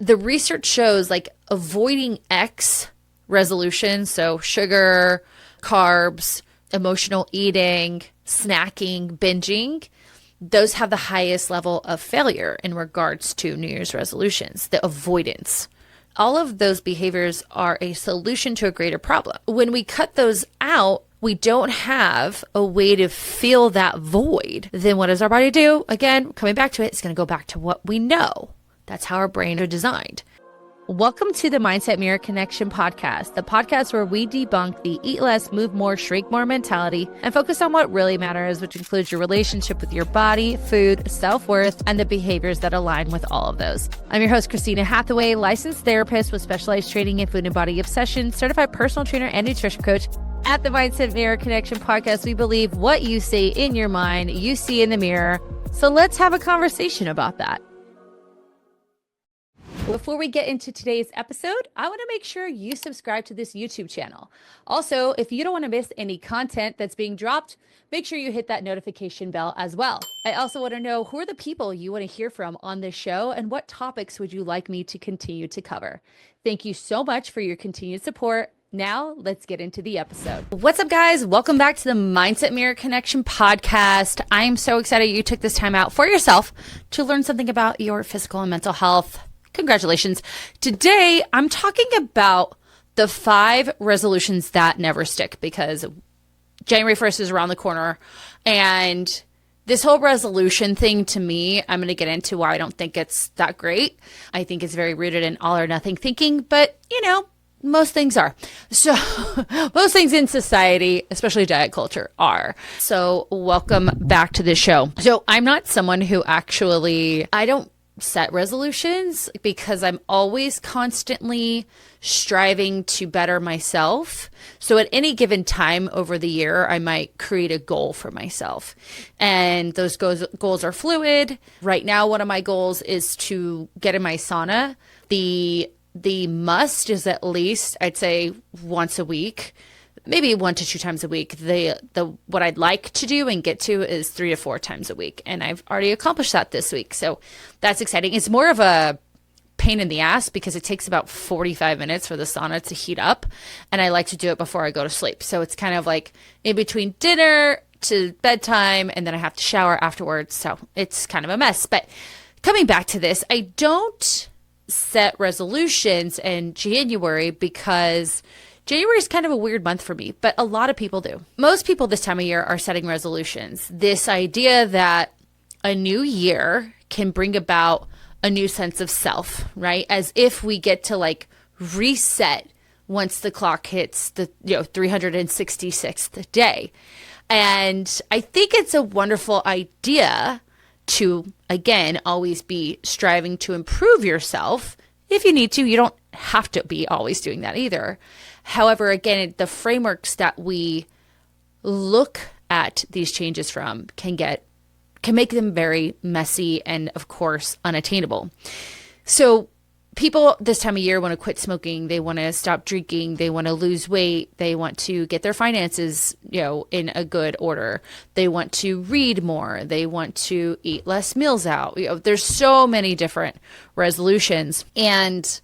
the research shows like avoiding X resolutions, so sugar, carbs, emotional eating, snacking, binging, those have the highest level of failure in regards to New Year's resolutions, the avoidance. All of those behaviors are a solution to a greater problem. When we cut those out, we don't have a way to fill that void. Then what does our body do? Again, coming back to it, it's going to go back to what we know. That's how our brains are designed. Welcome to the Mindset Mirror Connection podcast, the podcast where we debunk the eat less, move more, shrink more mentality and focus on what really matters, which includes your relationship with your body, food, self-worth, and the behaviors that align with all of those. I'm your host, Christina Hathaway, licensed therapist with specialized training in food and body obsession, certified personal trainer and nutrition coach. At the Mindset Mirror Connection podcast, we believe what you say in your mind, you see in the mirror. So let's have a conversation about that. Before we get into today's episode, I want to make sure you subscribe to this YouTube channel. Also, if you don't want to miss any content that's being dropped, make sure you hit that notification bell as well. I also want to know who are the people you want to hear from on this show and what topics would you like me to continue to cover. Thank you so much for your continued support. Now, let's get into the episode. What's up, guys? Welcome back to the Mindset Mirror Connection podcast. I am so excited you took this time out for yourself to learn something about your physical and mental health. Congratulations. Today, I'm talking about the 5 resolutions that never stick because January 1st is around the corner. And this whole resolution thing, to me, I'm going to get into why I don't think it's that great. I think it's very rooted in all or nothing thinking, but most things are. So most things in society, especially diet culture, are. So welcome back to the show. So I'm not someone who I don't set resolutions because I'm always constantly striving to better myself. So at any given time over the year, I might create a goal for myself. And those goals are fluid. Right now, one of my goals is to get in my sauna. The must is at least, I'd say, once a week, maybe 1 to 2 times a week. What I'd like to do and get to is 3 to 4 times a week. And I've already accomplished that this week. So that's exciting. It's more of a pain in the ass because it takes about 45 minutes for the sauna to heat up. And I like to do it before I go to sleep. So it's kind of like in between dinner to bedtime, and then I have to shower afterwards. So it's kind of a mess. But coming back to this, I don't set resolutions in January because January is kind of a weird month for me, but a lot of people do. Most people this time of year are setting resolutions. This idea that a new year can bring about a new sense of self, right? As if we get to reset once the clock hits the 366th day. And I think it's a wonderful idea to, again, always be striving to improve yourself. If you need to, you don't have to be always doing that either. However, again, the frameworks that we look at these changes from can make them very messy and, of course, unattainable. So people this time of year want to quit smoking. They want to stop drinking. They want to lose weight. They want to get their finances, in a good order. They want to read more. They want to eat less meals out. There's so many different resolutions. And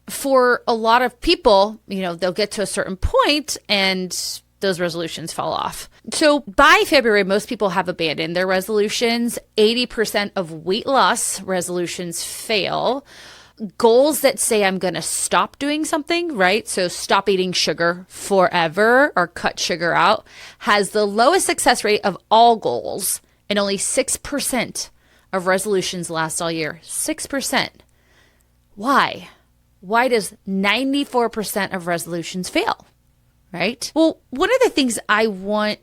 for a lot of people, they'll get to a certain point and those resolutions fall off. So by February, most people have abandoned their resolutions. 80% of weight loss resolutions fail. Goals that say I'm going to stop doing something, right? So stop eating sugar forever or cut sugar out has the lowest success rate of all goals, and only 6% of resolutions last all year. 6%. Why? Why does 94% of resolutions fail, right? Well, one of the things I want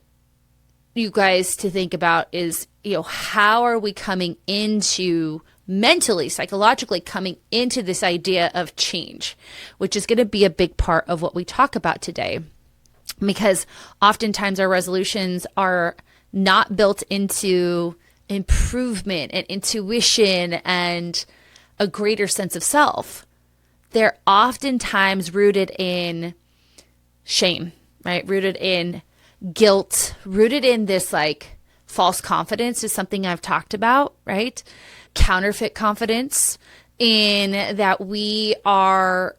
you guys to think about is, how are we coming into mentally, psychologically coming into this idea of change, which is going to be a big part of what we talk about today. Because oftentimes our resolutions are not built into improvement and intuition and a greater sense of self. They're oftentimes rooted in shame, right? Rooted in guilt, rooted in this false confidence is something I've talked about, right? Counterfeit confidence in that we are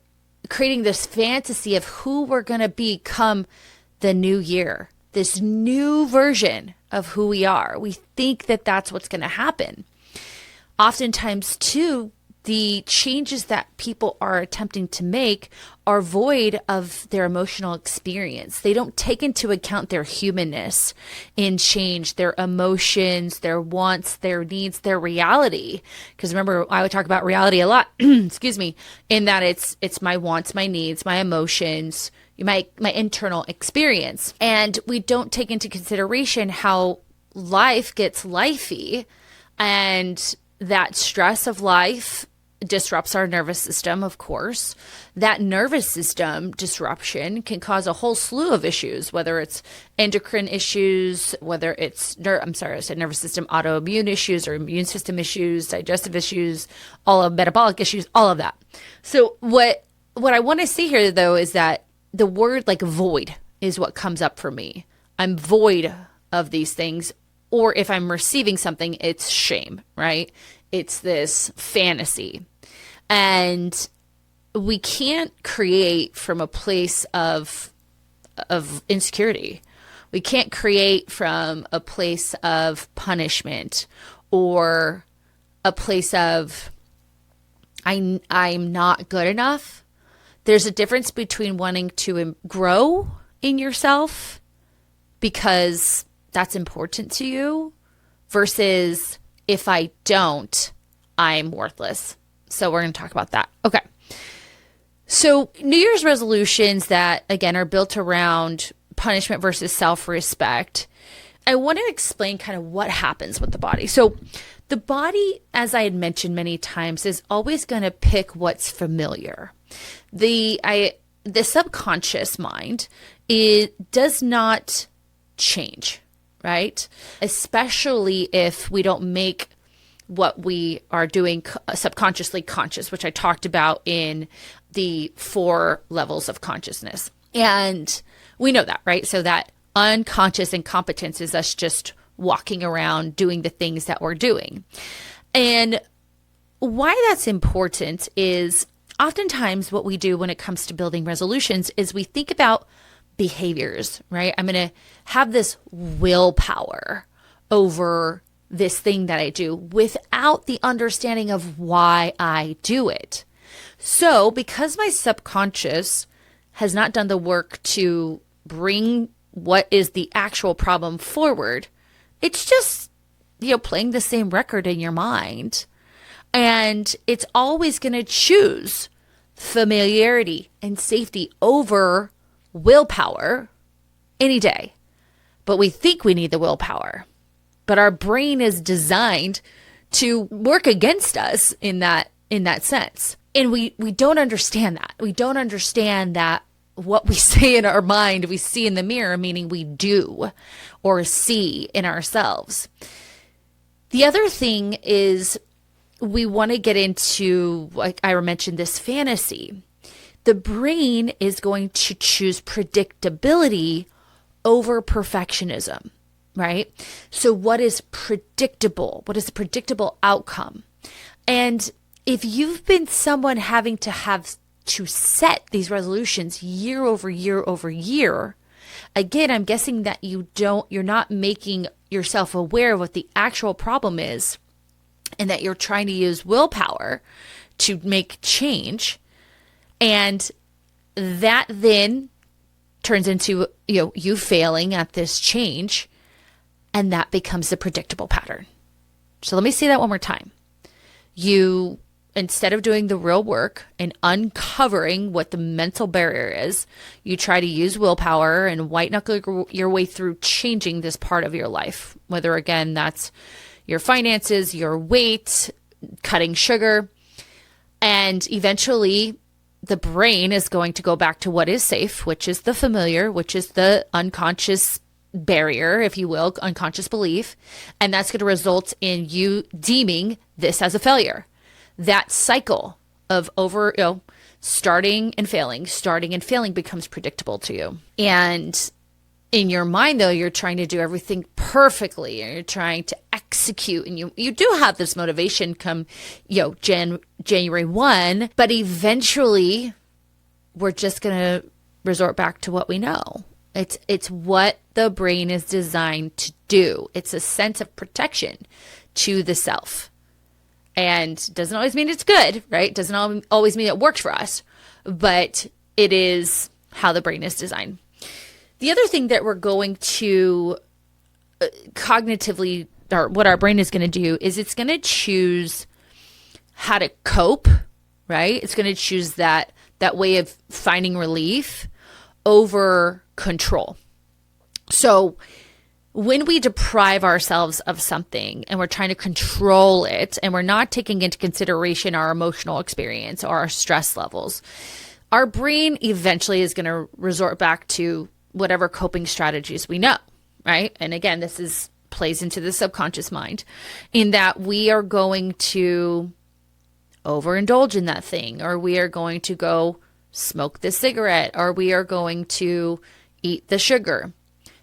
creating this fantasy of who we're going to become the new year, this new version of who we are. We think that that's what's going to happen. Oftentimes, too, the changes that people are attempting to make are void of their emotional experience. They don't take into account their humanness in change, their emotions, their wants, their needs, their reality. Because remember, I would talk about reality a lot, excuse me, in that it's my wants, my needs, my emotions, my internal experience. And we don't take into consideration how life gets lifey, and that stress of life disrupts our nervous system, of course. That nervous system disruption can cause a whole slew of issues, whether it's endocrine issues, whether it's, I said nervous system, autoimmune issues or immune system issues, digestive issues, all of metabolic issues, all of that. So what I want to see here, though, is that the word like void is what comes up for me. I'm void of these things. Or if I'm receiving something, it's shame, right? It's this fantasy. And we can't create from a place of insecurity. We can't create from a place of punishment or a place of I'm not good enough. There's a difference between wanting to grow in yourself because that's important to you versus if I don't, I'm worthless. So we're going to talk about that. Okay. So New Year's resolutions that, again, are built around punishment versus self-respect. I want to explain kind of what happens with the body. So the body, as I had mentioned many times, is always going to pick what's familiar. The subconscious mind, it does not change, right? Especially if we don't make what we are doing subconsciously conscious, which I talked about in the 4 levels of consciousness. And we know that, right? So that unconscious incompetence is us just walking around doing the things that we're doing. And why that's important is oftentimes what we do when it comes to building resolutions is we think about behaviors, right? I'm going to have this willpower over this thing that I do without the understanding of why I do it. So because my subconscious has not done the work to bring what is the actual problem forward, it's just, playing the same record in your mind. And it's always going to choose familiarity and safety over willpower any day. But we think we need the willpower. But our brain is designed to work against us in that sense. And we don't understand that. We don't understand that what we say in our mind, we see in the mirror, meaning we do or see in ourselves. The other thing is we want to get into, like I mentioned, this fantasy. The brain is going to choose predictability over perfectionism. Right? So what is predictable? What is the predictable outcome? And if you've been someone having to set these resolutions year over year over year, again, I'm guessing that you're not making yourself aware of what the actual problem is and that you're trying to use willpower to make change. And that then turns into, you failing at this change. And that becomes the predictable pattern. So let me say that one more time. You, instead of doing the real work and uncovering what the mental barrier is, you try to use willpower and white knuckle your way through changing this part of your life. Whether, again, that's your finances, your weight, cutting sugar. And eventually the brain is going to go back to what is safe, which is the familiar, which is the unconscious barrier, if you will, unconscious belief. And that's going to result in you deeming this as a failure. That cycle of starting and failing becomes predictable to you. And in your mind, though, you're trying to do everything perfectly, and you're trying to execute, and you do have this motivation come, January 1, but eventually we're just going to resort back to what we know. It's what the brain is designed to do. It's a sense of protection to the self. And doesn't always mean it's good, right? Doesn't always mean it works for us, but it is how the brain is designed. The other thing that we're going to cognitively, or what our brain is going to do, is it's going to choose how to cope, right? It's going to choose that way of finding relief over control. So when we deprive ourselves of something and we're trying to control it, and we're not taking into consideration our emotional experience or our stress levels, our brain eventually is going to resort back to whatever coping strategies we know, right? And again, this plays into the subconscious mind, in that we are going to overindulge in that thing, or we are going to go smoke the cigarette, or we are going to eat the sugar.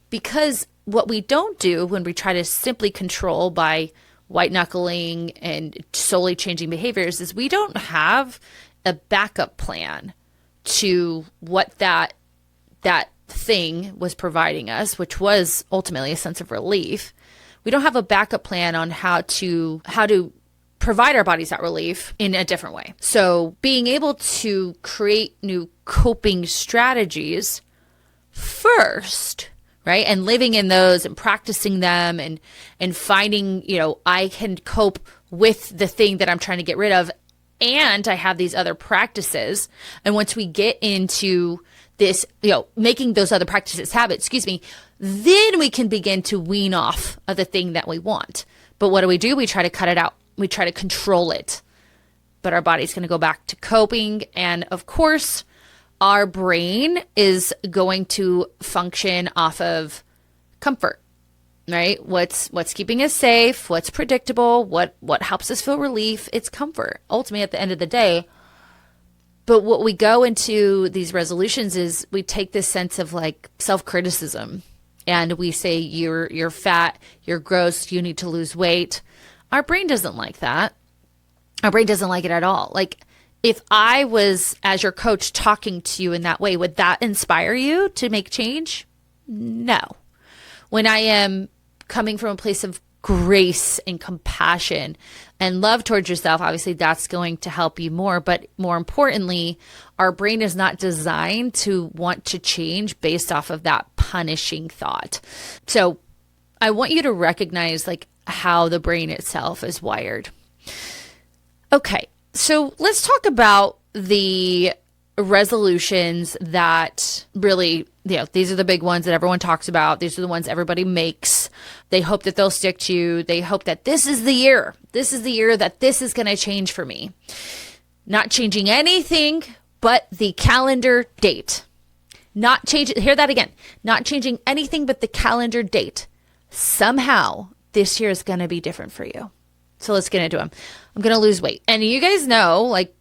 Because what we don't do when we try to simply control by white knuckling and solely changing behaviors is we don't have a backup plan to what that thing was providing us, which was ultimately a sense of relief. We don't have a backup plan on how to provide our bodies that relief in a different way. So being able to create new coping strategies first, right? And living in those and practicing them and finding, I can cope with the thing that I'm trying to get rid of, and I have these other practices. And once we get into this, making those other practices habits, then we can begin to wean off of the thing that we want. But what do? We try to cut it out. We try to control it. But our body's going to go back to coping. And of course, our brain is going to function off of comfort, right? What's keeping us safe, what's predictable, what helps us feel relief. It's comfort, ultimately, at the end of the day. But what we go into these resolutions is we take this sense of like self-criticism, and we say, you're fat, you're gross, you need to lose weight. Our brain doesn't like that. Our brain doesn't like it at all. Like, if I was, as your coach, talking to you in that way, would that inspire you to make change? No. When I am coming from a place of grace and compassion and love towards yourself, obviously that's going to help you more. But more importantly, our brain is not designed to want to change based off of that punishing thought. So I want you to recognize like how the brain itself is wired. Okay. So let's talk about the resolutions that really, these are the big ones that everyone talks about. These are the ones everybody makes. They hope that they'll stick to. They hope that this is the year. This is the year that this is going to change for me. Not changing anything but the calendar date. Not changing, hear that again. Not changing anything but the calendar date. Somehow this year is going to be different for you. So let's get into them. I'm going to lose weight. And you guys know, like,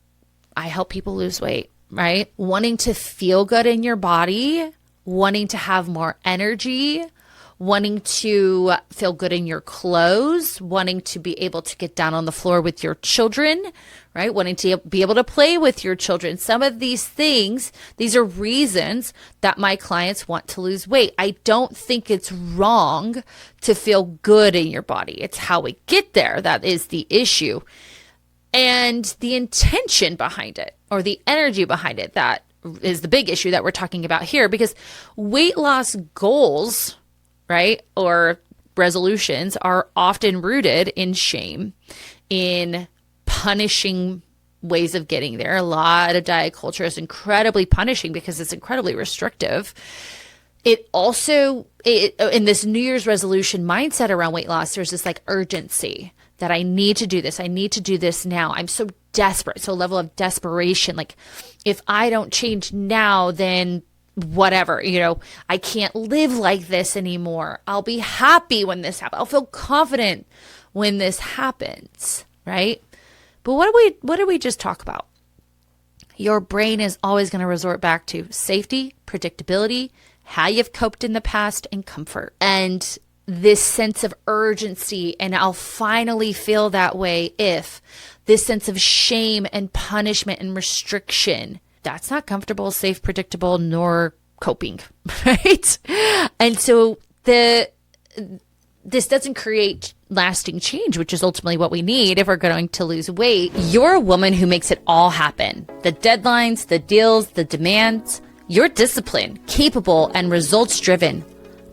I help people lose weight, right? Wanting to feel good in your body, wanting to have more energy, wanting to feel good in your clothes, wanting to be able to get down on the floor with your children, right? Wanting to be able to play with your children. Some of these things, these are reasons that my clients want to lose weight. I don't think it's wrong to feel good in your body. It's how we get there that is the issue. And the intention behind it, or the energy behind it, that is the big issue that we're talking about here. Because weight loss goals, right, or resolutions are often rooted in shame, in punishing ways of getting there. A lot of diet culture is incredibly punishing because it's incredibly restrictive. It also, in this New Year's resolution mindset around weight loss, there's this like urgency that I need to do this. I need to do this now. I'm so desperate. So a level of desperation. Like, if I don't change now, then whatever, I can't live like this anymore. I'll be happy when this happens. I'll feel confident when this happens, right? But what did we just talk about? Your brain is always going to resort back to safety, predictability, how you've coped in the past, and comfort. And this sense of urgency, and I'll finally feel that way if this sense of shame and punishment and restriction, that's not comfortable, safe, predictable, nor coping, right? And so this doesn't create lasting change, which is ultimately what we need if we're going to lose weight. You're a woman who makes it all happen. The deadlines, the deals, the demands. You're disciplined, capable, and results driven.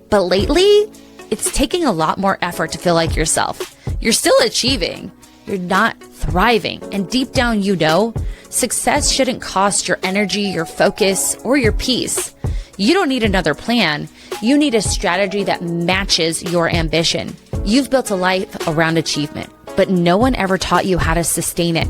But lately, it's taking a lot more effort to feel like yourself. You're still achieving. You're not thriving. And deep down, you know, success shouldn't cost your energy, your focus, or your peace. You don't need another plan. You need a strategy that matches your ambition. You've built a life around achievement, but no one ever taught you how to sustain it.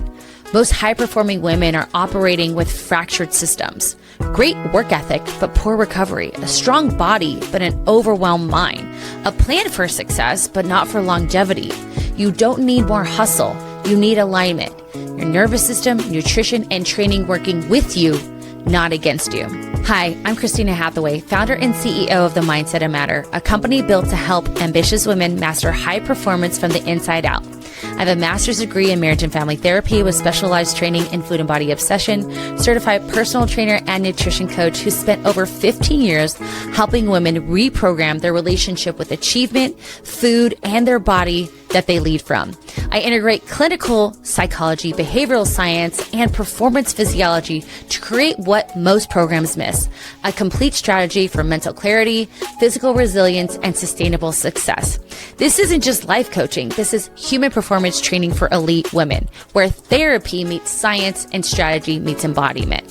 Most high-performing women are operating with fractured systems. Great work ethic, but poor recovery. A strong body, but an overwhelmed mind. A plan for success, but not for longevity. You don't need more hustle. You need alignment. Your nervous system, nutrition, and training working with you, not against you. Hi, I'm Christina Hathaway, founder and CEO of The Mindset of Matter, a company built to help ambitious women master high performance from the inside out. I have a master's degree in marriage and family therapy with specialized training in food and body obsession, certified personal trainer and nutrition coach who spent over 15 years helping women reprogram their relationship with achievement, food, and their body that they lead from. I integrate clinical psychology, behavioral science, and performance physiology to create what most programs miss: a complete strategy for mental clarity, physical resilience, and sustainable success. This isn't just life coaching. This is human performance training for elite women, where therapy meets science and strategy meets embodiment.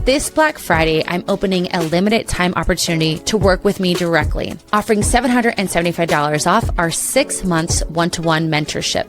This Black Friday, I'm opening a limited time opportunity to work with me directly, offering $775 off our 6 months one-to-one mentorship.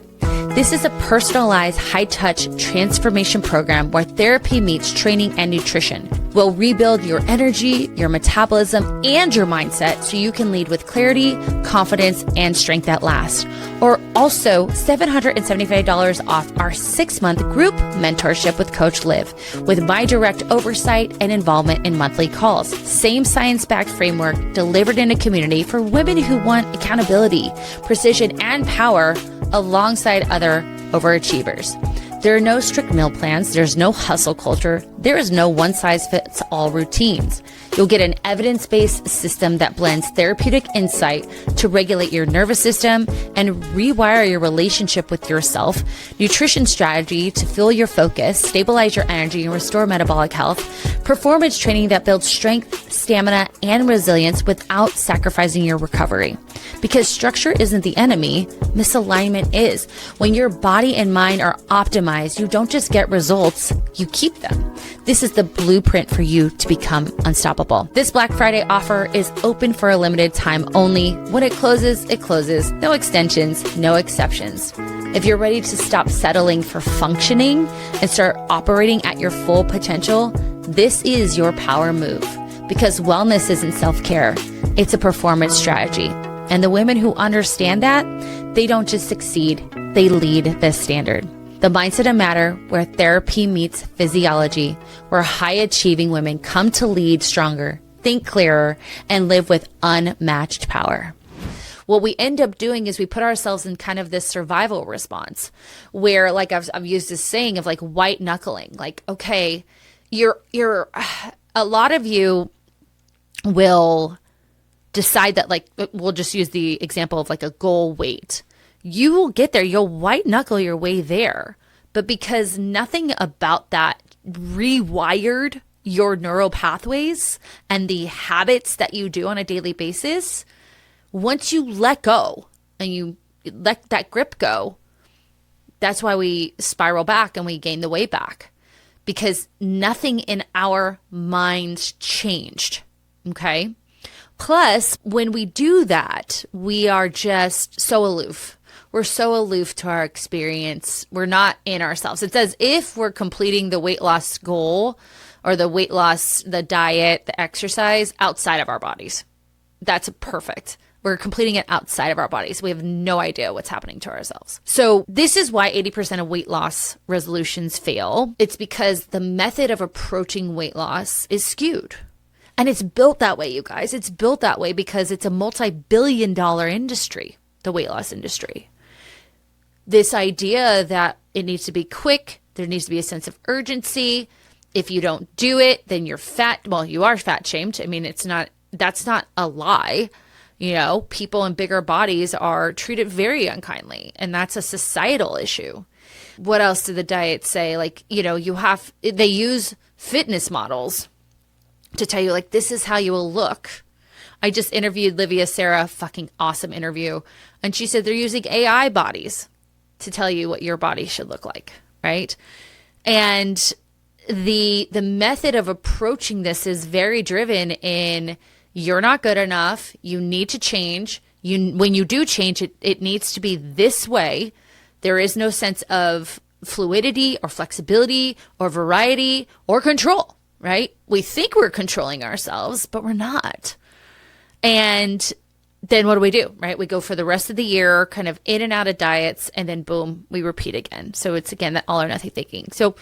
This is a personalized, high-touch transformation program where therapy meets training and nutrition. We'll rebuild your energy, your metabolism, and your mindset so you can lead with clarity, confidence, and strength that lasts. Or also $775 off our 6-month group mentorship with Coach Liv, with my direct oversight and involvement in monthly calls. Same science-backed framework delivered in a community for women who want accountability, precision, and power alongside other overachievers. There are no strict meal plans. There's no hustle culture. There is no one-size-fits-all routines. You'll get an evidence-based system that blends therapeutic insight to regulate your nervous system and rewire your relationship with yourself, nutrition strategy to fuel your focus, stabilize your energy, and restore metabolic health, performance training that builds strength, stamina, and resilience without sacrificing your recovery. Because structure isn't the enemy, misalignment is. When your body and mind are optimized, you don't just get results, you keep them. This is the blueprint for you to become unstoppable. This Black Friday offer is open for a limited time only. When it closes, it closes. No extensions, no exceptions. If you're ready to stop settling for functioning and start operating at your full potential, this is your power move. Because wellness isn't self-care, it's a performance strategy. And the women who understand that, they don't just succeed, they lead this standard. The Mindset of Matter, where therapy meets physiology, where high-achieving women come to lead stronger, think clearer, and live with unmatched power. What we end up doing is we put ourselves in kind of this survival response where, like I've used this saying of like white knuckling, like, okay, a lot of you will decide that, like, we'll just use the example of like a goal weight. You will get there. You'll white knuckle your way there. But because nothing about that rewired your neural pathways and the habits that you do on a daily basis, once you let go and you let that grip go, that's why we spiral back and we gain the weight back, because nothing in our minds changed. Okay. Plus, when we do that, we are just so aloof. We're so aloof to our experience. We're not in ourselves. It's as if we're completing the weight loss goal or the weight loss, the diet, the exercise outside of our bodies. That's perfect. We're completing it outside of our bodies. We have no idea what's happening to ourselves. So this is why 80% of weight loss resolutions fail. It's because the method of approaching weight loss is skewed. And it's built that way, you guys. It's built that way because it's a multi-billion-dollar industry, the weight loss industry. This idea that it needs to be quick, there needs to be a sense of urgency. If you don't do it, then you're fat. Well, you are fat shamed. I mean, that's not a lie. You know, people in bigger bodies are treated very unkindly, and that's a societal issue. What else do the diets say? Like, you know, they use fitness models to tell you, like, this is how you will look. I just interviewed Livia Sarah, fucking awesome interview. And she said they're using AI bodies to tell you what your body should look like, right? And the method of approaching this is very driven in, you're not good enough, you need to change. When you do change, it needs to be this way. There is no sense of fluidity or flexibility or variety or control, right? We think we're controlling ourselves, but we're not. And then what do, right? We go for the rest of the year, kind of in and out of diets, and then boom, we repeat again. So it's, again, that all or nothing thinking. So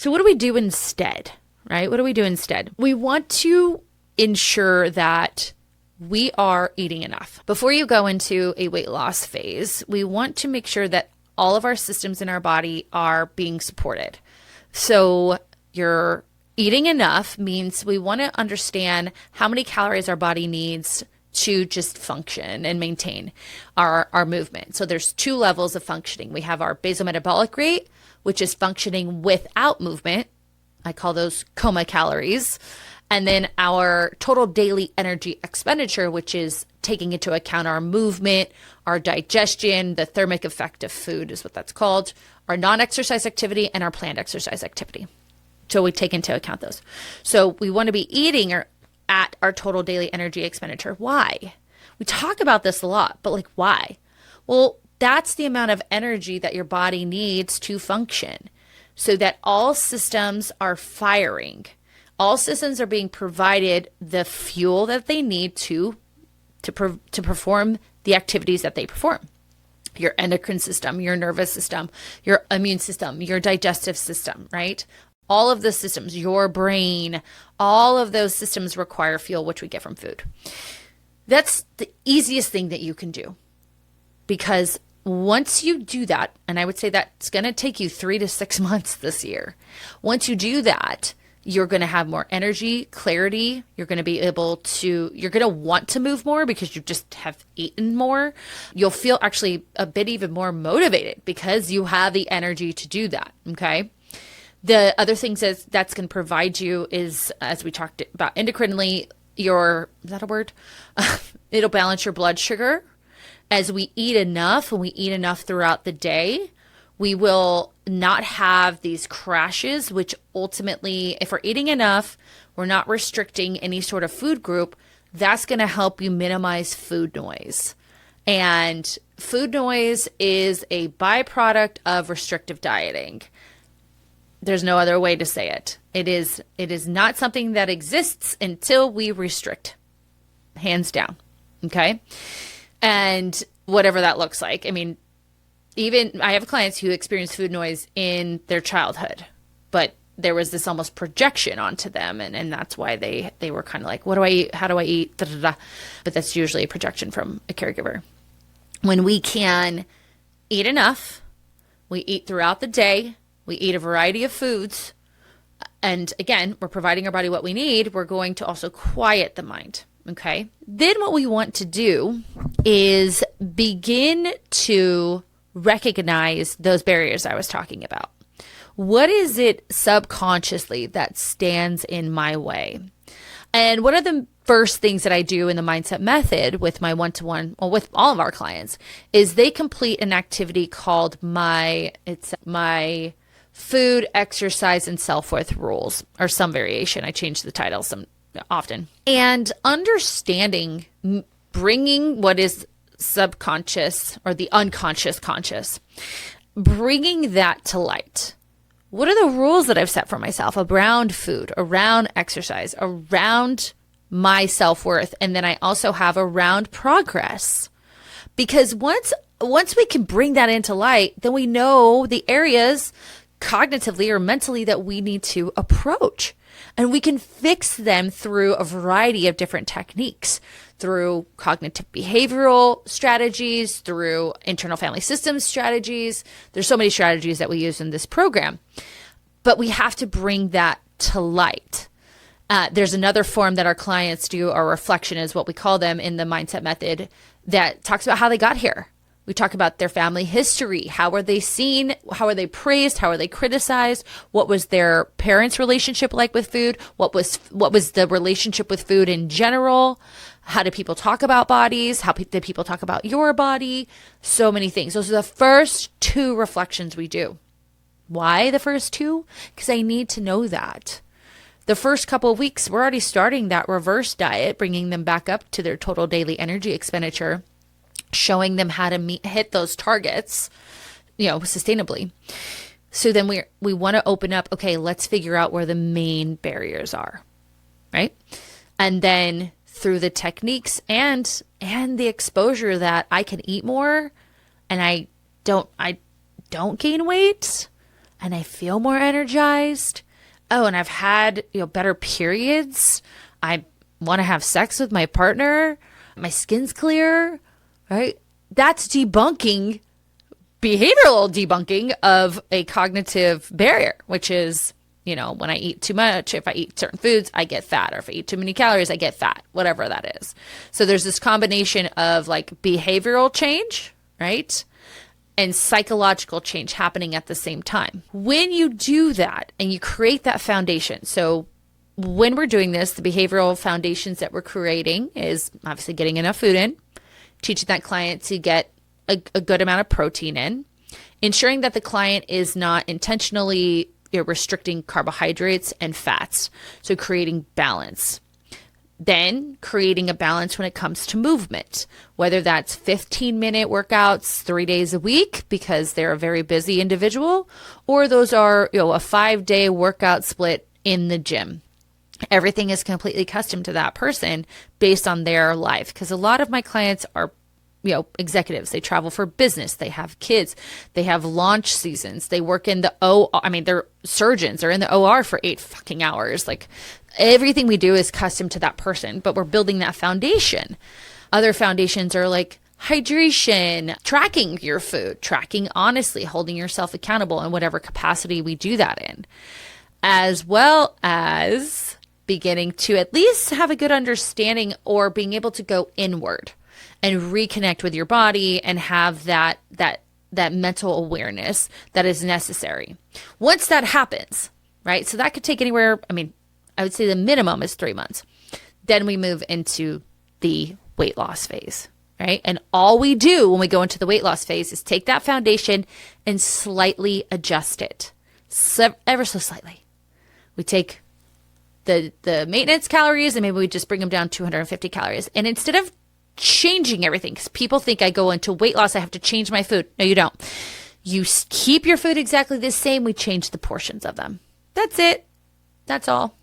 what do we do instead, right? What do we do instead? We want to ensure that we are eating enough. Before you go into a weight loss phase, we want to make sure that all of our systems in our body are being supported. So you're eating enough means we want to understand how many calories our body needs to just function and maintain our movement. So there's two levels of functioning. We have our basal metabolic rate, which is functioning without movement. I call those coma calories. And then our total daily energy expenditure, which is taking into account our movement, our digestion, the thermic effect of food is what that's called, our non-exercise activity, and our planned exercise activity. So we take into account those. So we want to be eating at our total daily energy expenditure. Why? We talk about this a lot, but like, why? Well, that's the amount of energy that your body needs to function so that all systems are firing. All systems are being provided the fuel that they need to perform the activities that they perform. Your endocrine system, your nervous system, your immune system, your digestive system, right? All of the systems, your brain, all of those systems require fuel, which we get from food. That's the easiest thing that you can do, because once you do that, and I would say that's going to take you 3 to 6 months this year. Once you do that, you're going to have more energy, clarity. You're going to be able to, you're going to want to move more because you just have eaten more. You'll feel actually a bit even more motivated because you have the energy to do that. Okay. The other things that's going to provide you is, as we talked about endocrinely, is that a word? It'll balance your blood sugar. As we eat enough, and we eat enough throughout the day, we will not have these crashes, which ultimately, if we're eating enough, we're not restricting any sort of food group, that's going to help you minimize food noise. And food noise is a byproduct of restrictive dieting. There's no other way to say it. It is not something that exists until we restrict, hands down. Okay. And whatever that looks like. I mean, even I have clients who experience food noise in their childhood, but there was this almost projection onto them. And that's why they were kind of like, what do I eat? How do I eat? Da, da, da. But that's usually a projection from a caregiver. When we can eat enough, we eat throughout the day, we eat a variety of foods, and again, we're providing our body what we need, we're going to also quiet the mind. Okay. Then what we want to do is begin to recognize those barriers I was talking about. What is it subconsciously that stands in my way? And one of the first things that I do in the mindset method with my one-to-one, or with all of our clients, is they complete an activity called my food, exercise, and self-worth rules, or some variation. I change the title often. And understanding, bringing what is subconscious or the unconscious conscious, bringing that to light. What are the rules that I've set for myself around food, around exercise, around my self-worth? And then I also have around progress. Because once we can bring that into light, then we know the areas, cognitively or mentally that we need to approach. And we can fix them through a variety of different techniques, through cognitive behavioral strategies, through internal family systems strategies. There's so many strategies that we use in this program, but we have to bring that to light. There's another form that our clients do, or reflection is what we call them in the mindset method, that talks about how they got here. We talk about their family history. How were they seen? How are they praised? How are they criticized? What was their parents' relationship like with food? What was the relationship with food in general? How do people talk about bodies? How do people talk about your body? So many things. Those are the first 2 reflections we do. Why the first 2? Because I need to know that. The first couple of weeks, we're already starting that reverse diet, bringing them back up to their total daily energy expenditure, showing them how to hit those targets, sustainably. So then we want to open up, okay, let's figure out where the main barriers are, right? And then through the techniques and the exposure that I can eat more and I don't gain weight and I feel more energized. Oh, and I've had, better periods. I want to have sex with my partner. My skin's clear, right? That's behavioral debunking of a cognitive barrier, which is, when I eat too much, if I eat certain foods, I get fat, or if I eat too many calories, I get fat, whatever that is. So there's this combination of like behavioral change, right? And psychological change happening at the same time. When you do that and you create that foundation, so when we're doing this, the behavioral foundations that we're creating is obviously getting enough food in, teaching that client to get a good amount of protein in, ensuring that the client is not intentionally restricting carbohydrates and fats, so creating balance. Then creating a balance when it comes to movement, whether that's 15-minute workouts 3 days a week because they're a very busy individual, or those are, a 5-day workout split in the gym. Everything is completely custom to that person based on their life. Because a lot of my clients are, executives. They travel for business. They have kids. They have launch seasons. They work in the they're surgeons. They're in the OR for 8 fucking hours. Like, everything we do is custom to that person, but we're building that foundation. Other foundations are like hydration, tracking your food, tracking honestly, holding yourself accountable in whatever capacity we do that in, as well as beginning to at least have a good understanding or being able to go inward and reconnect with your body and have that mental awareness that is necessary. Once that happens, right? So that could take anywhere, I would say the minimum is 3 months. Then we move into the weight loss phase, right? And all we do when we go into the weight loss phase is take that foundation and slightly adjust it, ever so slightly. We take the maintenance calories and maybe we just bring them down 250 calories. And instead of changing everything, because people think I go into weight loss, I have to change my food. No, you don't. You keep your food exactly the same. We change the portions of them. That's it. That's all.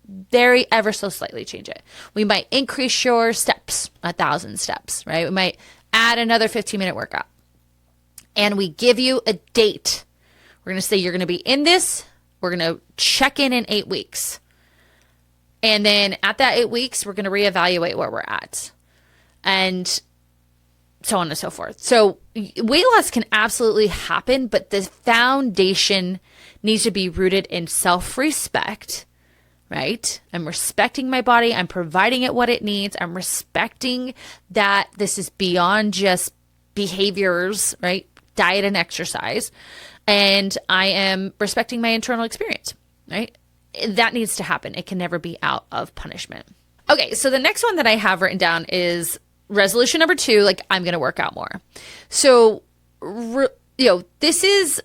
Very ever so slightly change it. We might increase your steps, 1,000 steps, right? We might add another 15-minute workout. And we give you a date. We're going to say you're going to be in this. We're going to check in 8 weeks. And then at that 8 weeks, we're going to reevaluate where we're at. And so on and so forth. So weight loss can absolutely happen, but the foundation needs to be rooted in self-respect, right? I'm respecting my body. I'm providing it what it needs. I'm respecting that this is beyond just behaviors, right? Diet and exercise. And I am respecting my internal experience, right? That needs to happen. It can never be out of punishment. Okay, so the next one that I have written down is resolution number 2, like I'm going to work out more. So, this is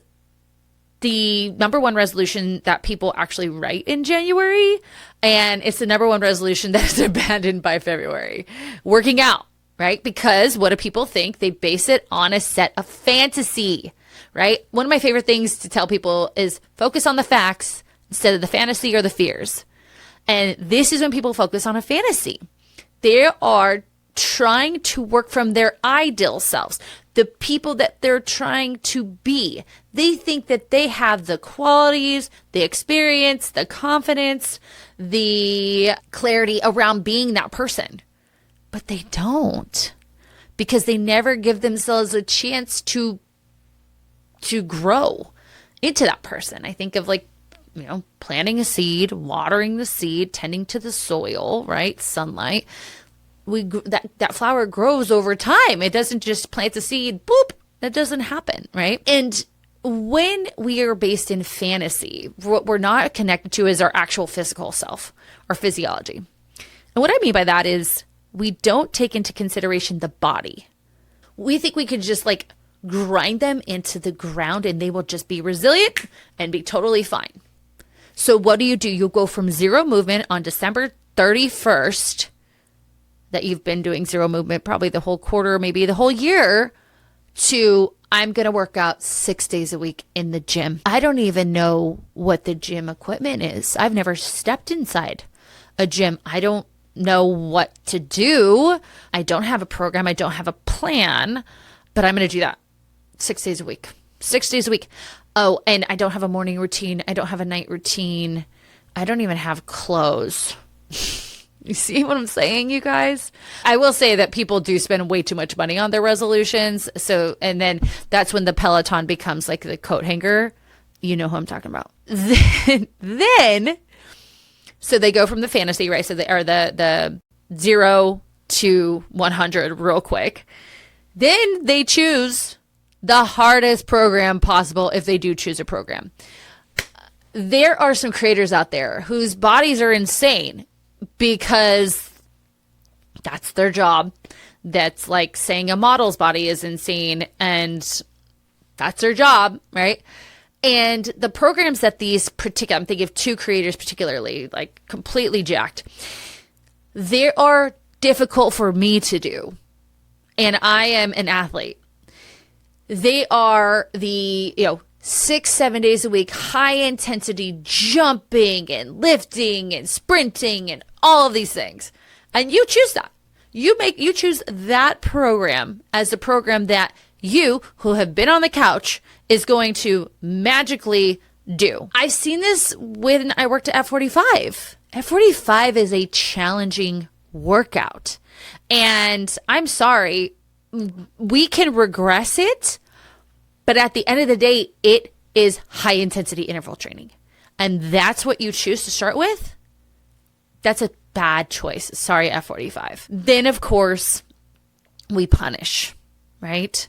the number 1 resolution that people actually write in January. And it's the number 1 resolution that is abandoned by February. Working out, right? Because what do people think? They base it on a set of fantasy, right? One of my favorite things to tell people is focus on the facts instead of the fantasy or the fears. And this is when people focus on a fantasy. They are trying to work from their ideal selves. the people that they're trying to be. They think that they have the qualities, the experience, the confidence, the clarity around being that person. But they don't, because they never give themselves a chance to grow into that person. I think of like, planting a seed, watering the seed, tending to the soil, right? Sunlight. That flower grows over time. It doesn't just plant the seed, boop. That doesn't happen, right? And when we are based in fantasy, what we're not connected to is our actual physical self, our physiology. And what I mean by that is we don't take into consideration the body. We think we could just like grind them into the ground and they will just be resilient and be totally fine. So what do? You'll go from zero movement on December 31st, that you've been doing zero movement probably the whole quarter, maybe the whole year, to I'm going to work out 6 days a week in the gym. I don't even know what the gym equipment is. I've never stepped inside a gym. I don't know what to do. I don't have a program. I don't have a plan, but I'm going to do that 6 days a week. 6 days a week. Oh, and I don't have a morning routine. I don't have a night routine. I don't even have clothes. You see what I'm saying, you guys? I will say that people do spend way too much money on their resolutions. So, and then that's when the Peloton becomes like the coat hanger. You know who I'm talking about. Then so they go from the fantasy, right? So they are the 0 to 100 real quick. Then they choose the hardest program possible if they do choose a program. There are some creators out there whose bodies are insane because that's their job. That's like saying a model's body is insane and that's their job, right? And the programs that these particular, I'm thinking of two creators particularly, like completely jacked, they are difficult for me to do. And I am an athlete. They are the, 6-7 days a week, high intensity jumping and lifting and sprinting and all of these things. And you choose that. You choose that program as the program that you, who have been on the couch, is going to magically do. I've seen this when I worked at F45. F45 is a challenging workout. And I'm sorry, we can regress it, but at the end of the day, it is high intensity interval training. And that's what you choose to start with. That's a bad choice. Sorry, F45. Then, of course, we punish, right?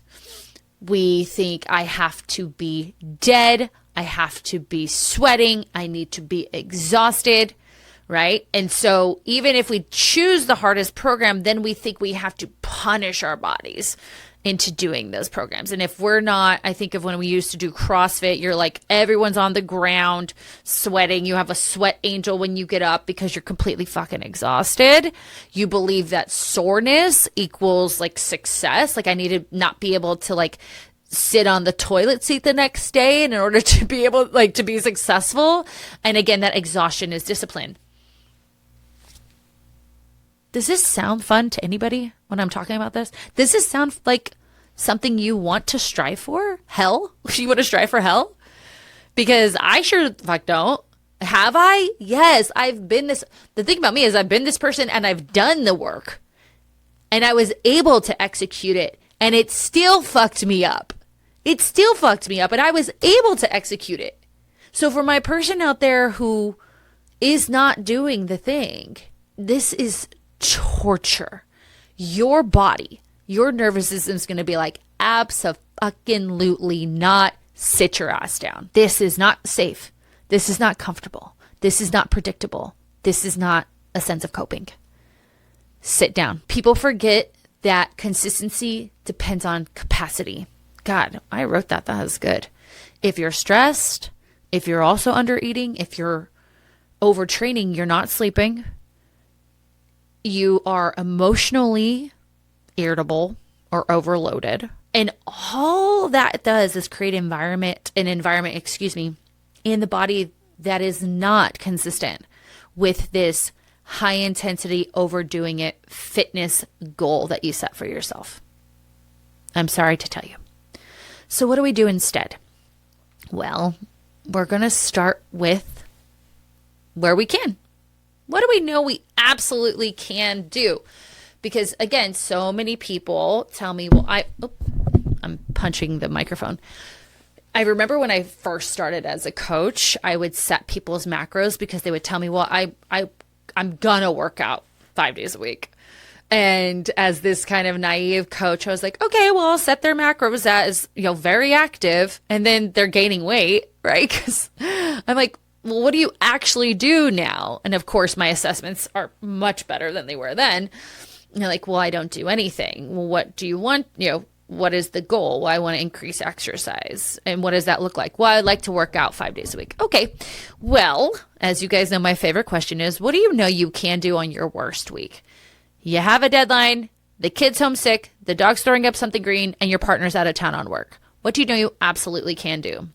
We think I have to be dead. I have to be sweating. I need to be exhausted, right? And so even if we choose the hardest program, then we think we have to punish our bodies into doing those programs. And if we're not, I think of when we used to do CrossFit, you're like, everyone's on the ground sweating. You have a sweat angel when you get up because you're completely fucking exhausted. You believe that soreness equals like success. Like I need to not be able to like sit on the toilet seat the next day in order to be able like to be successful. And again, that exhaustion is discipline. Does this sound fun to anybody when I'm talking about this? Does this sound like something you want to strive for? Hell? You want to strive for hell? Because I sure the fuck don't. Have I? Yes, I've been this. The thing about me is I've been this person and I've done the work. And I was able to execute it. And it still fucked me up. It still fucked me up. And I was able to execute it. So for my person out there who is not doing the thing, this is torture. Your body, your nervous system is going to be like, abso-fucking-lutely not. Sit your ass down. This is not safe. This is not comfortable. This is not predictable. This is not a sense of coping. Sit down. People forget that consistency depends on capacity. God, I wrote that. That was good. If you're stressed, if you're also under eating, if you're overtraining, you're not sleeping, you are emotionally irritable or overloaded. And all that does is create an environment in the body that is not consistent with this high intensity, overdoing it fitness goal that you set for yourself. I'm sorry to tell you. So what do we do instead? Well, we're going to start with where we can. What do we know we absolutely can do? Because again, so many people tell me, well, I'm punching the microphone. I remember when I first started as a coach, I would set people's macros because they would tell me, well, I'm gonna work out 5 days a week. And as this kind of naive coach, I was like, okay, well, I'll set their macros as, very active, and then they're gaining weight, right? Because I'm like, well, what do you actually do now? And of course, my assessments are much better than they were then. And they're like, well, I don't do anything. Well, what do you want? What is the goal? Well, I want to increase exercise. And what does that look like? Well, I'd like to work out 5 days a week. Okay. Well, as you guys know, my favorite question is, what do you know you can do on your worst week? You have a deadline, the kid's homesick, the dog's throwing up something green, and your partner's out of town on work. What do you know you absolutely can do?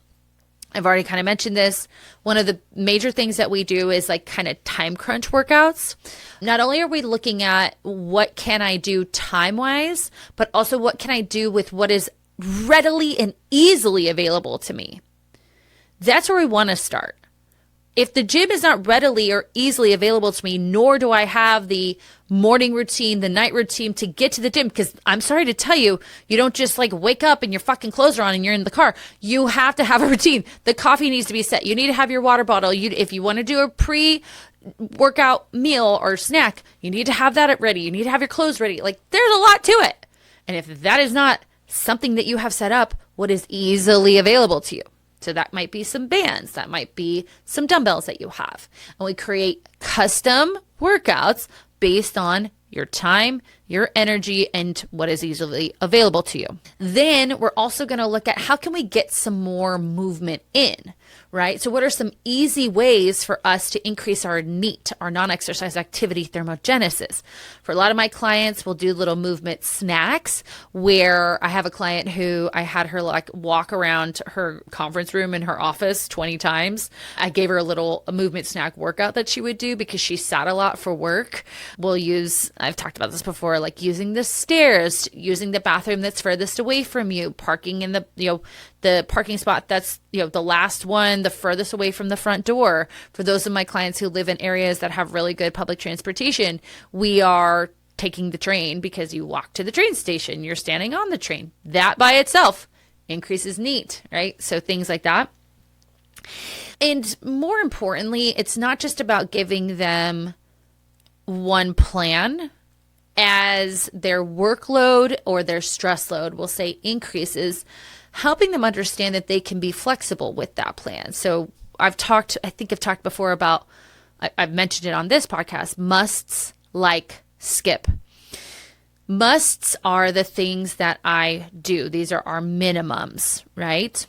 I've already kind of mentioned this. One of the major things that we do is like kind of time crunch workouts. Not only are we looking at what can I do time-wise, but also what can I do with what is readily and easily available to me. That's where we want to start. If the gym is not readily or easily available to me, nor do I have the morning routine, the night routine to get to the gym, because I'm sorry to tell you, you don't just like wake up and your fucking clothes are on and you're in the car. You have to have a routine. The coffee needs to be set. You need to have your water bottle. If you want to do a pre-workout meal or snack, you need to have that ready. You need to have your clothes ready. Like, there's a lot to it. And if that is not something that you have set up, what is easily available to you? So that might be some bands, that might be some dumbbells that you have. And we create custom workouts based on your time, your energy, and what is easily available to you. Then we're also going to look at how can we get some more movement in, right? So what are some easy ways for us to increase our NEAT, our non-exercise activity thermogenesis? For a lot of my clients, we'll do little movement snacks, where I have a client who I had her like walk around her conference room in her office 20 times. I gave her a movement snack workout that she would do because she sat a lot for work. I've talked about this before, like using the stairs, using the bathroom that's furthest away from you, parking in the parking spot that's, the last one, the furthest away from the front door. For those of my clients who live in areas that have really good public transportation, we are taking the train because you walk to the train station, you're standing on the train. That by itself increases NEAT, right? So things like that. And more importantly, it's not just about giving them one plan. As their workload or their stress load, we'll say, increases, helping them understand that they can be flexible with that plan. So I think I've talked before about, I've mentioned it on this podcast, musts like skip. Musts are the things that I do. These are our minimums, right?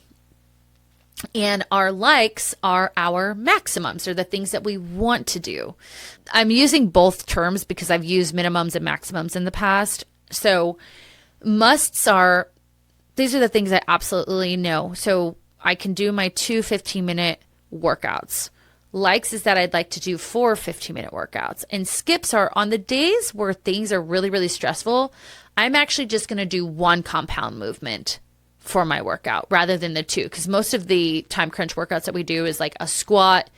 And our likes are our maximums, or the things that we want to do. I'm using both terms because I've used minimums and maximums in the past. So musts these are the things I absolutely know. So I can do my 2 15-minute workouts. Likes is that I'd like to do 4 15-minute workouts. And skips are on the days where things are really, really stressful. I'm actually just going to do one compound movement for my workout rather than the 2, because most of the time crunch workouts that we do is like a squat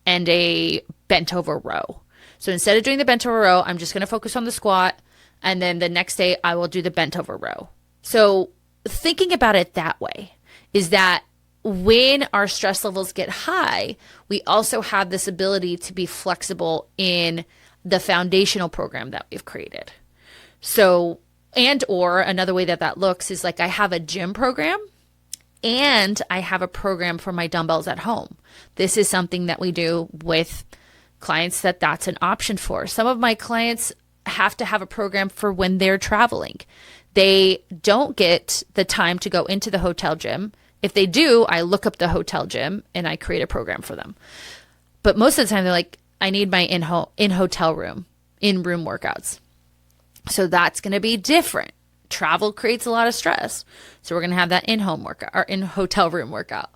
and a bent over row. So instead of doing the bent over row, I'm just going to focus on the squat, and then the next day I will do the bent over row. So thinking about it that way is that when our stress levels get high, we also have this ability to be flexible in the foundational program that we've created. So or another way that looks is like I have a gym program and I have a program for my dumbbells at home. This is something that we do with clients that's an option for. Some of my clients have to have a program for when they're traveling. They don't get the time to go into the hotel gym. If they do, I look up the hotel gym and I create a program for them. But most of the time they're like, I need my in-hotel room, in-room workouts. So that's going to be different. Travel creates a lot of stress. So we're going to have that in-home workout or in-hotel room workout.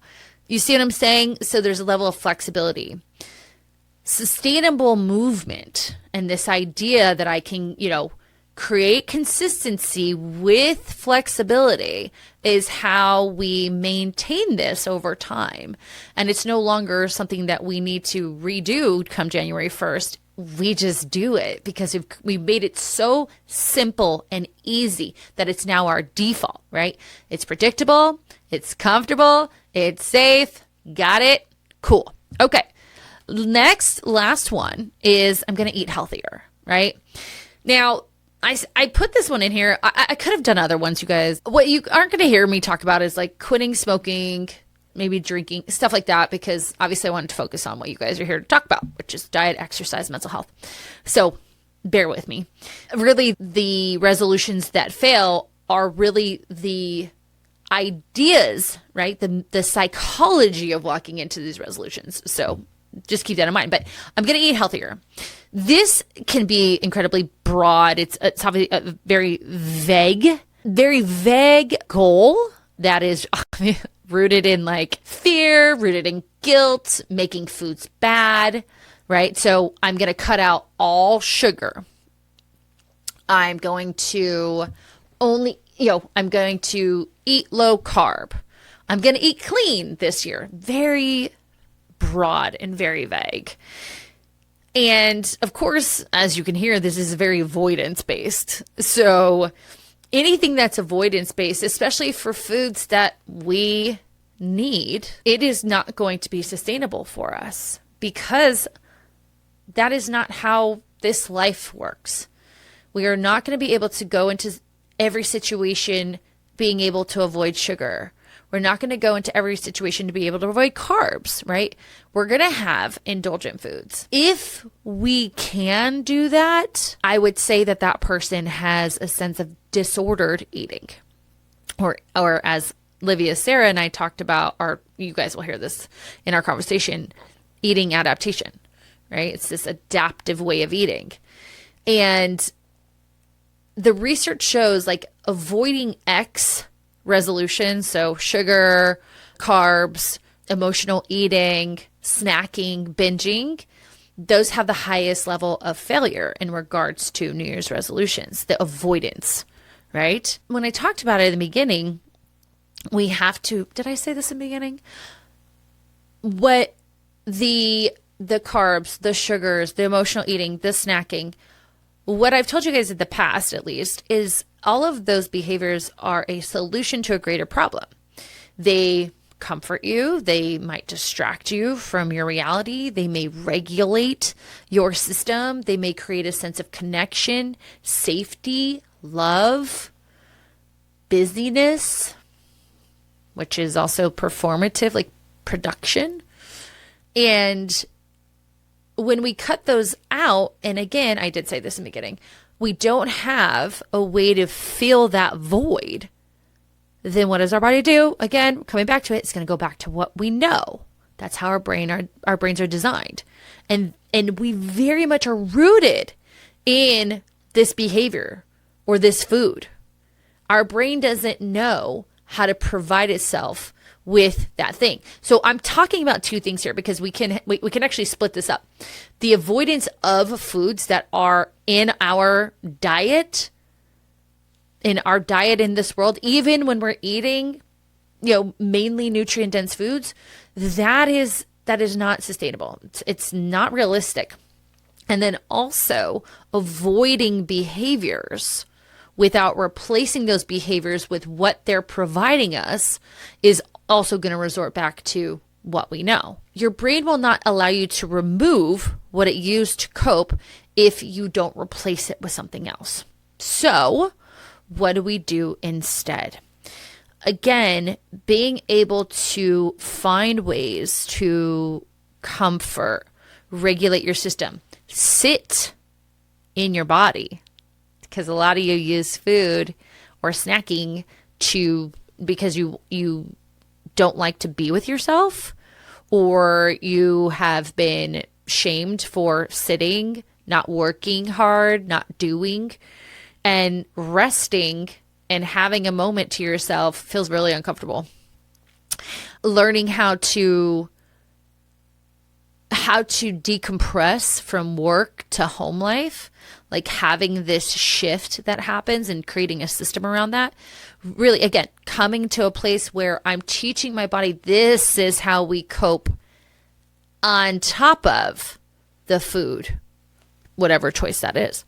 You see what I'm saying? So there's a level of flexibility. Sustainable movement and this idea that I can, create consistency with flexibility is how we maintain this over time. And it's no longer something that we need to redo come January 1st. We just do it because we've made it so simple and easy that it's now our default, right? It's predictable, it's comfortable, it's safe. Got it? Cool. Okay. Last one is I'm going to eat healthier, right? Now, I put this one in here. I could have done other ones, you guys. What you aren't going to hear me talk about is like quitting smoking, maybe drinking, stuff like that, because obviously I wanted to focus on what you guys are here to talk about, which is diet, exercise, mental health. So bear with me. Really, the resolutions that fail are really the ideas, right? The psychology of walking into these resolutions. So just keep that in mind. But I'm going to eat healthier. This can be incredibly broad. It's obviously a very vague goal that is rooted in like fear, rooted in guilt, making foods bad, right? So I'm going to cut out all sugar. I'm going to I'm going to eat low carb. I'm going to eat clean this year. Very broad and very vague. And of course, as you can hear, this is very avoidance based. So anything that's avoidance based, especially for foods that we need, it is not going to be sustainable for us because that is not how this life works. We are not going to be able to go into every situation being able to avoid sugar. We're not going to go into every situation to be able to avoid carbs, right? We're going to have indulgent foods. If we can do that, I would say that that person has a sense of disordered eating. Or as Livia, Sarah, and I talked about, or you guys will hear this in our conversation, eating adaptation, right? It's this adaptive way of eating. And the research shows like avoiding X resolutions, so sugar, carbs, emotional eating, snacking, binging, those have the highest level of failure in regards to New Year's resolutions, the avoidance, right? When I talked about it in the beginning, we have to, did I say this in the beginning? What the carbs, the sugars, the emotional eating, the snacking, what I've told you guys in the past, at least, is all of those behaviors are a solution to a greater problem. They comfort you. They might distract you from your reality. They may regulate your system. They may create a sense of connection, safety, love, busyness, which is also performative, like production. And when we cut those out, and again, I did say this in the beginning, we don't have a way to fill that void, then what does our body do? Again, coming back to it, it's going to go back to what we know. That's how our brains are designed. And we very much are rooted in this behavior or this food. Our brain doesn't know how to provide itself with that thing. So I'm talking about two things here because we can actually split this up. The avoidance of foods that are in our diet in this world, even when we're eating, mainly nutrient dense foods, that is not sustainable. It's not realistic. And then also avoiding behaviors without replacing those behaviors with what they're providing us is also going to resort back to what we know. Your brain will not allow you to remove what it used to cope if you don't replace it with something else. So what do we do instead? Again, being able to find ways to comfort, regulate your system, sit in your body, because a lot of you use food or snacking because you don't like to be with yourself, or you have been shamed for sitting, not working hard, not doing, and resting and having a moment to yourself feels really uncomfortable. Learning how to how to decompress from work to home life, like having this shift that happens and creating a system around that. Really, again, coming to a place where I'm teaching my body, this is how we cope on top of the food, whatever choice that is.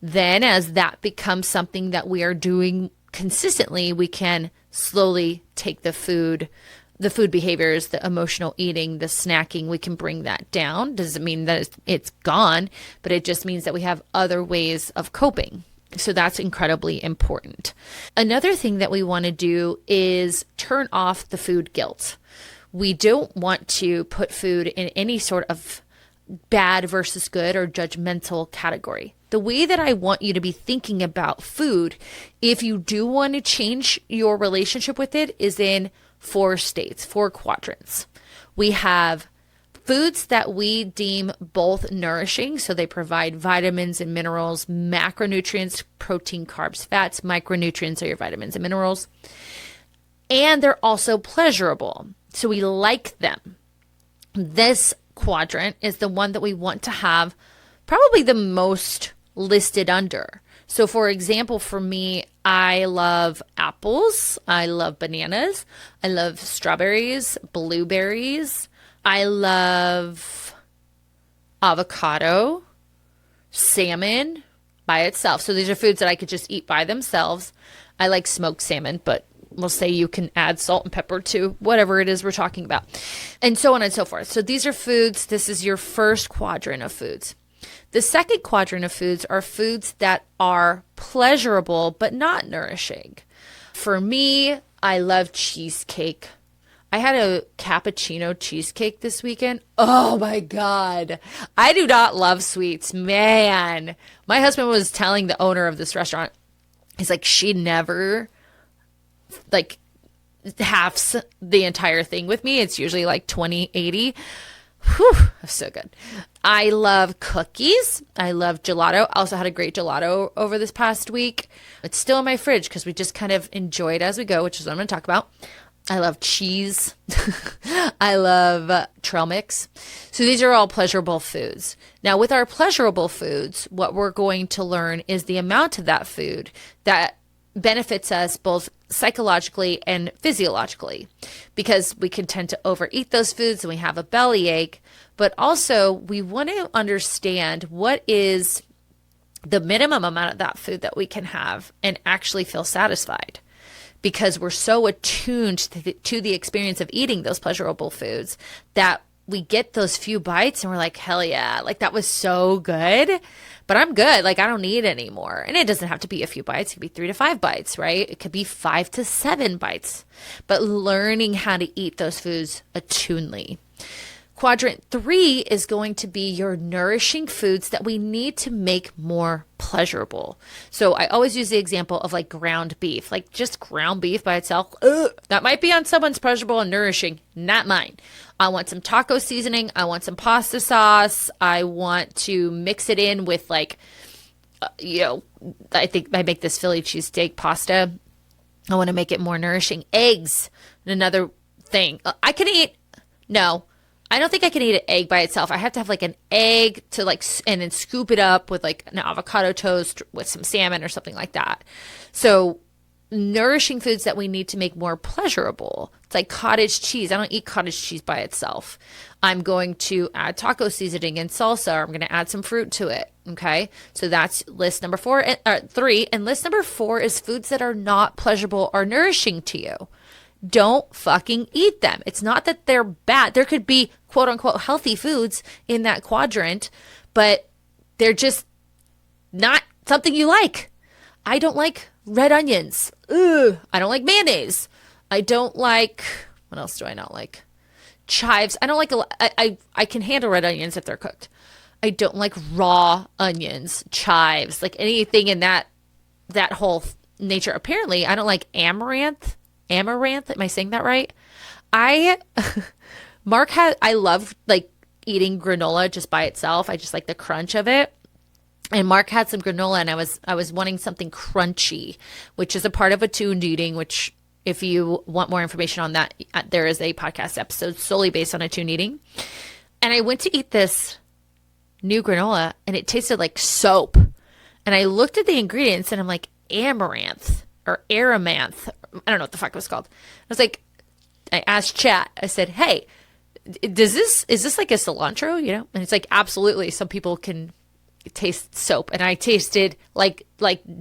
Then as that becomes something that we are doing consistently, we can slowly take the food behaviors, the emotional eating, the snacking, we can bring that down. Doesn't mean that it's gone, but it just means that we have other ways of coping. So that's incredibly important. Another thing that we want to do is turn off the food guilt. We don't want to put food in any sort of bad versus good or judgmental category. The way that I want you to be thinking about food, if you do want to change your relationship with it, is in 4 states, 4 quadrants. We have foods that we deem both nourishing, so they provide vitamins and minerals, macronutrients, protein, carbs, fats. Micronutrients are your vitamins and minerals. And they're also pleasurable, so we like them. This quadrant is the one that we want to have probably the most listed under. So for example, for me, I love apples, I love bananas, I love strawberries, blueberries, I love avocado, salmon by itself. So these are foods that I could just eat by themselves. I like smoked salmon, but we'll say you can add salt and pepper to whatever it is we're talking about, and so on and so forth. So these are foods. This is your first quadrant of foods. The second quadrant of foods are foods that are pleasurable but not nourishing. For me, I love cheesecake. I had a cappuccino cheesecake this weekend. Oh my God. I do not love sweets. Man, my husband was telling the owner of this restaurant, he's like, she never like halves the entire thing with me. It's usually like 20-80. Whew, that's so good. I love cookies. I love gelato. I also had a great gelato over this past week. It's still in my fridge because we just kind of enjoy it as we go, which is what I'm going to talk about. I love cheese. I love trail mix. So these are all pleasurable foods. Now with our pleasurable foods, what we're going to learn is the amount of that food that benefits us both psychologically and physiologically, because we can tend to overeat those foods and we have a bellyache. But also we want to understand what is the minimum amount of that food that we can have and actually feel satisfied, because we're so attuned to the experience of eating those pleasurable foods that we get those few bites and we're like, hell yeah, like that was so good, but I'm good. Like I don't need any more. And it doesn't have to be a few bites. It could be 3 to 5 bites, right? It could be 5 to 7 bites, but learning how to eat those foods attunedly. Quadrant 3 is going to be your nourishing foods that we need to make more pleasurable. So I always use the example of like ground beef, like just ground beef by itself. That might be on someone's pleasurable and nourishing, not mine. I want some taco seasoning. I want some pasta sauce. I want to mix it in with like, I think I make this Philly cheesesteak pasta. I want to make it more nourishing. Eggs, another thing. I don't think I can eat an egg by itself. I have to have like an egg to like, and then scoop it up with like an avocado toast with some salmon or something like that. So nourishing foods that we need to make more pleasurable. It's like cottage cheese. I don't eat cottage cheese by itself. I'm going to add taco seasoning and salsa, or I'm going to add some fruit to it. Okay. So that's list number 3. And list number 4 is foods that are not pleasurable or nourishing to you. Don't fucking eat them. It's not that they're bad. There could be quote unquote healthy foods in that quadrant, but they're just not something you like. I don't like red onions. Ugh. I don't like mayonnaise. I don't like, what else do I not like? Chives. I don't like, I can handle red onions if they're cooked. I don't like raw onions, chives, like anything in that whole nature. Apparently, I don't like amaranth. Am I saying that right? I love like eating granola just by itself. I just like the crunch of it. And Mark had some granola and I was wanting something crunchy, which is a part of attuned eating, which if you want more information on that, there is a podcast episode solely based on attuned eating. And I went to eat this new granola and it tasted like soap. And I looked at the ingredients and I'm like, amaranth or aramanth. I don't know what the fuck it was called. I was like, I asked chat, I said, hey, is this like a cilantro, you know? And it's like, absolutely. Some people can taste soap. And I tasted like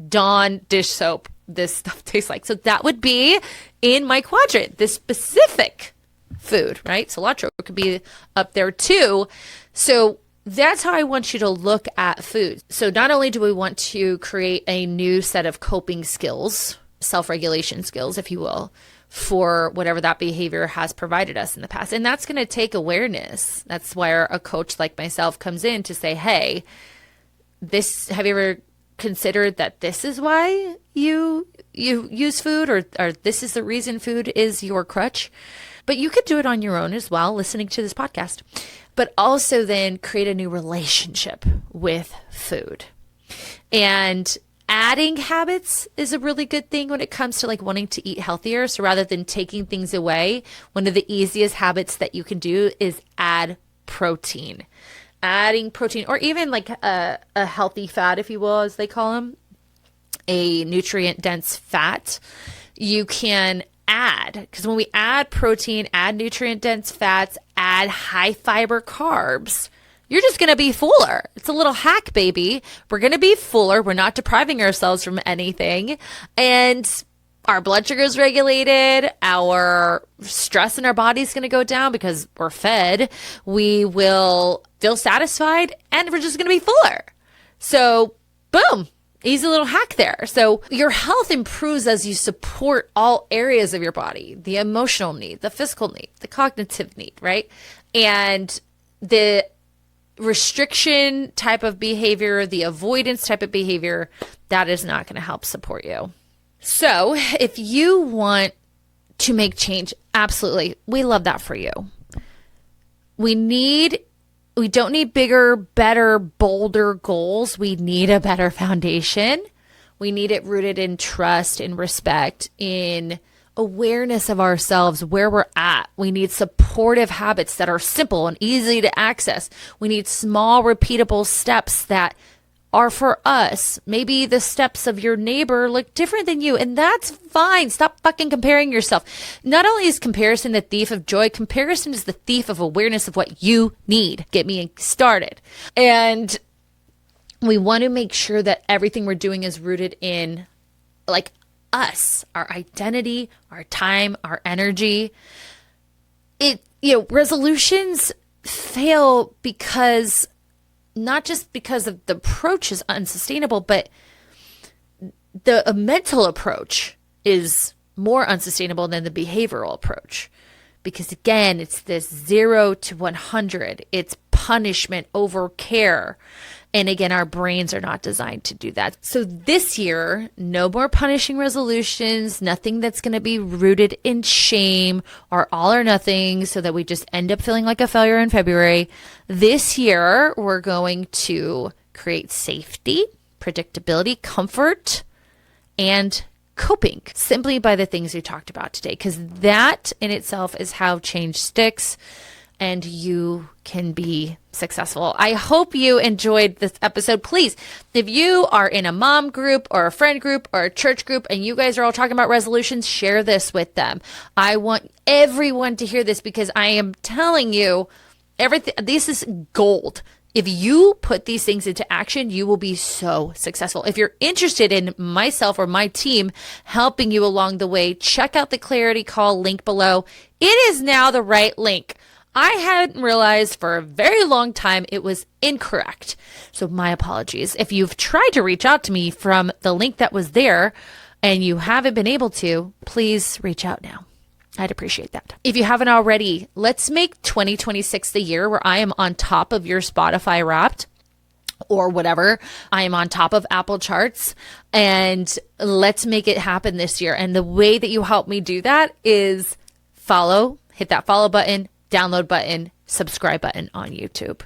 Dawn dish soap. This stuff tastes like. So that would be in my quadrant, this specific food, right? Cilantro could be up there too. So that's how I want you to look at food. So not only do we want to create a new set of coping skills, self-regulation skills, if you will, for whatever that behavior has provided us in the past. And that's going to take awareness. That's where a coach like myself comes in to say, hey, have you ever considered that this is why you use food, or this is the reason food is your crutch? But you could do it on your own as well, listening to this podcast, but also then create a new relationship with food. And adding habits is a really good thing when it comes to like wanting to eat healthier. So rather than taking things away, one of the easiest habits that you can do is add protein. Adding protein, or even like a healthy fat, if you will, as they call them, a nutrient dense fat, you can add, because when we add protein, add nutrient dense fats, add high fiber carbs, you're just going to be fuller. It's a little hack, baby. We're going to be fuller. We're not depriving ourselves from anything. And our blood sugar is regulated. Our stress in our body is going to go down because we're fed. We will feel satisfied and we're just going to be fuller. So boom, easy little hack there. So your health improves as you support all areas of your body, the emotional need, the physical need, the cognitive need, right? And the restriction type of behavior, the avoidance type of behavior, that is not going to help support you. So if you want to make change, absolutely, we love that for you. We don't need bigger, better, bolder goals. We need a better foundation. We need it rooted in trust, in respect, in awareness of ourselves, where we're at. We need supportive habits that are simple and easy to access. We need small, repeatable steps that are for us. Maybe the steps of your neighbor look different than you, and that's fine. Stop fucking comparing yourself. Not only is comparison the thief of joy, comparison is the thief of awareness of what you need. Get me started. And we want to make sure that everything we're doing is rooted in like us, our identity, our time, our energy. Resolutions fail because not just because of the approach is unsustainable, but the mental approach is more unsustainable than the behavioral approach. Because again, it's this 0 to 100. It's punishment over care. And again, our brains are not designed to do that. So this year, no more punishing resolutions, nothing that's going to be rooted in shame or all or nothing so that we just end up feeling like a failure in February. This year, we're going to create safety, predictability, comfort, and coping simply by the things we talked about today, because that in itself is how change sticks and you can be successful. I hope you enjoyed this episode. Please, if you are in a mom group or a friend group or a church group and you guys are all talking about resolutions, share this with them. I want everyone to hear this because I am telling you, everything. This is gold. If you put these things into action, you will be so successful. If you're interested in myself or my team helping you along the way, check out the Clarity Call link below. It is now the right link. I hadn't realized for a very long time it was incorrect. So my apologies. If you've tried to reach out to me from the link that was there and you haven't been able to, please reach out now. I'd appreciate that. If you haven't already, let's make 2026 the year where I am on top of your Spotify Wrapped or whatever. I am on top of Apple charts, and let's make it happen this year. And the way that you help me do that is hit that follow button, download button, subscribe button on YouTube.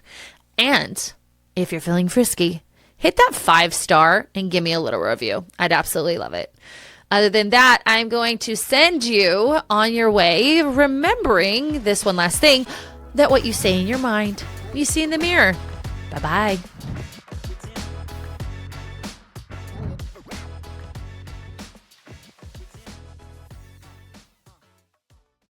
And if you're feeling frisky, hit that 5-star and give me a little review. I'd absolutely love it. Other than that, I'm going to send you on your way, remembering this one last thing. that what you say in your mind, you see in the mirror. Bye-bye.